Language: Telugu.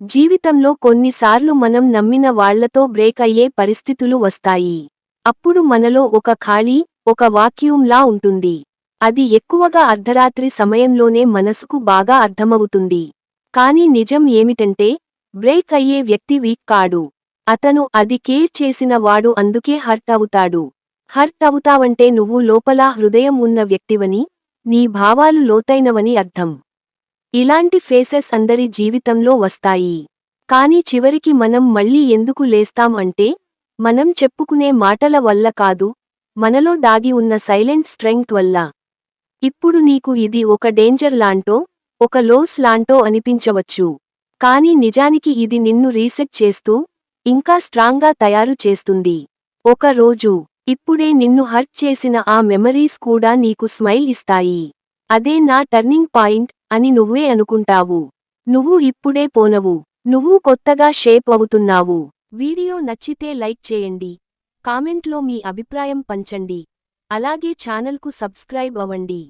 జీవితంలో కొన్నిసార్లు మనం నమ్మిన వాళ్లతో బ్రేక్ అయ్యే పరిస్థితులు వస్తాయి. అప్పుడు మనలో ఒక ఖాళీ, ఒక వాక్యూమ్లా ఉంటుంది. అది ఎక్కువగా అర్ధరాత్రి సమయంలోనే మనసుకు బాగా అర్థమవుతుంది. కానీ నిజం ఏమిటంటే, బ్రేక్ అయ్యే వ్యక్తి వీక్ కాడు. అతను అది కేర్ చేసిన వాడు, అందుకే హర్ట్ అవుతాడు. హర్ట్ అవుతావంటే నువ్వు లోపల హృదయం ఉన్న వ్యక్తివని, నీ భావాలు లోతైనవని అర్థం. ఇలాంటి ఫేసెస్ అందరి జీవితంలో వస్తాయి. కానీ చివరికి మనం మళ్ళీ ఎందుకు లేస్తాం అంటే, మనం చెప్పుకునే మాటల వల్ల కాదు, మనలో దాగి ఉన్న సైలెంట్ స్ట్రెంగ్త్ వల్ల. ఇప్పుడు నీకు ఇది ఒక డేంజర్ లాంటో, ఒక లోస్ లాంటో అనిపించవచ్చు. కానీ నిజానికి ఇది నిన్ను రీసెట్ చేస్తూ, ఇంకా స్ట్రాంగ్గా తయారు చేస్తుంది. ఒక రోజు, ఇప్పుడే నిన్ను హర్ట్ చేసిన ఆ మెమరీస్ కూడా నీకు స్మైల్ ఇస్తాయి. అదే నా టర్నింగ్ పాయింట్ అని నువ్వే అనుకుంటావు. నువ్వు ఇప్పుడే పోనవు. నువ్వు కొత్తగా షేప్ అవుతున్నావు. వీడియో నచ్చితే లైక్ చేయండి. కామెంట్లో మీ అభిప్రాయం పంచండి. అలాగే ఛానల్కు సబ్స్క్రైబ్ అవ్వండి.